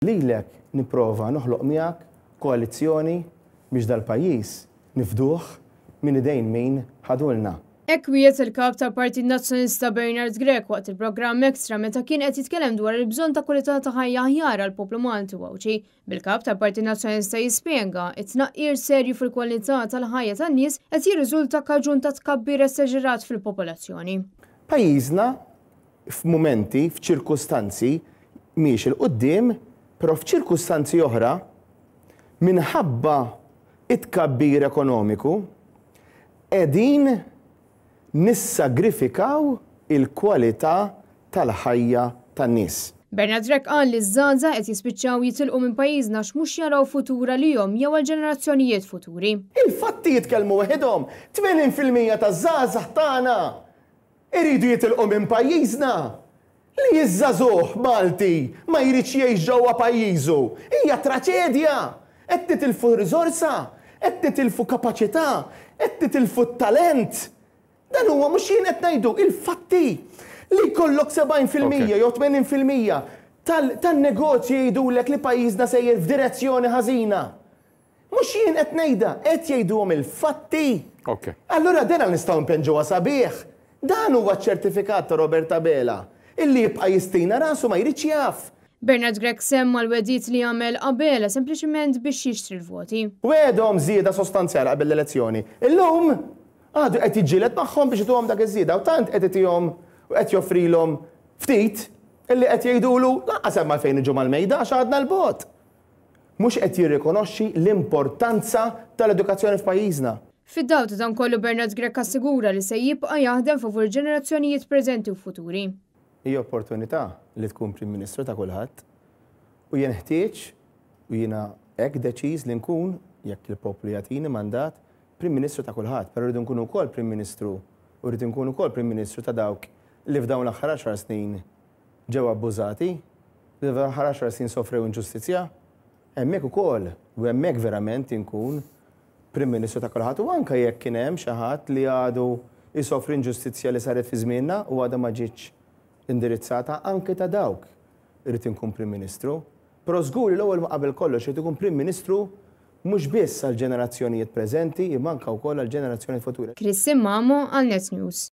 Lilek nipprova noħloq miegħek koalizzjoni biex dal-pajjiż nifduh minn idejn min ħadulna. Hekk wiegħed il-kap tal-Partit Nazzjonalista Bernard Grech waqt il-programm Extra meta kien qed jitkellem dwar il-bżonn ta' kwalità ta' ħajja aħjar għall-poplu Malti Wawċi. Bil-kap tal-Partit Nazzjonalista jispjega it-tnaqqir serju fil-kwalità tal-ħajja tan-nies qed jirriżulta k'aġun ta' tkabbir esaġerat fil-popolazzjoni. Pajjiżna f'mumenti, f'ċirkustanzi miex il-qudiem, però f'ċirkustanzi oħra minħabba it-tkabbir ekonomiku qegħdin nissagrifikaw il-kwalità tal-ħajja tan-nies. Bernard Grech qal li ż-żgħażagħ qed jispiċċaw jitilqu minn pajjiżna x'mhux jaraw futura lihom jew għall-ġenerazzjonijiet futuri. Il-fatti jitkellmu waħedhom, 80% taż-żgħażagħ tagħna iridu jitilqu minn pajjiżna. Li jiż-żagħżugħ Malti ma jridx jgħix ġewwa pajjiżu. Hija traċedja. Qed titilfu riżorsa, qed titilfu kapaċità, qed titilfu talent. Dan huwa mhux jien qed ngħidu il-fatti li jkollok 70% jew 80% tan-negozji jgħidulek li pajjiżna sejjer f'direzzjoni ħażina. Mhux jien qed ngħidha, qed jgħiduhom il-fatti. Allura dan nistgħu npenġuha sabiħ. Dan huwa ċ-ċertifikat ta' Roberta Bela illi jibqa' jistina rasu ma jridx jaf. Bernard Grech semma l-wedit li jagħmel qabel sempliċement biex jixtri l-voti. Wedhom żieda sostanzjali qabel l-elezzjoni. Illum għadu qed jiġġieled magħhom biex ituhom dak iż-żieda u tant qed itihom u qed joffrilhom ftit illi qed jgħidulu lanqas hemm fejn iġu mal-mejda għax għadna l-bot. Mhux qed jirrikonoxxi l-importanza tal-edukazzjoni f'pajjiżna. Fid-dawl ta' dan kollu Bernard Grech assigura li se jibqa' jaħdem favur ġenerazzjonijiet preżenti u futuri. Hija opportunità li tkun Prim Ministru ta' kulħadd u jien ħtieġ u jiena hekk deċiż li nkun jekk il-poplu jagħtini mandat Prim Ministru ta' kulħadd, però rridu nkunu wkoll Prim Ministru u rridu nkunu wkoll Prim Ministru ta' dawk li f'dawn l-aħħar 10 snin ġew abbużati, li f'dawn l-aħħar 10 snin sofrew inġustizzja. Hemmhekk ukoll u hemmhekk verament inkun Prim Ministru ta' kulħadd u anke jekk kien hemm xi ħadd li għadu jsofri inġustizzja li saret fi żmienna u għadha ma ġietx indirizzata anke ta' dawk irid inkun Prim Ministru. Però żgur l-ewwel ma qabel kollox irid ikun Prim Ministru mhux biss għall-ġenerazzjonijiet preżenti imma anke wkoll għall-ġenerazzjonijiet futuri. Chris Simmamo għal Net News.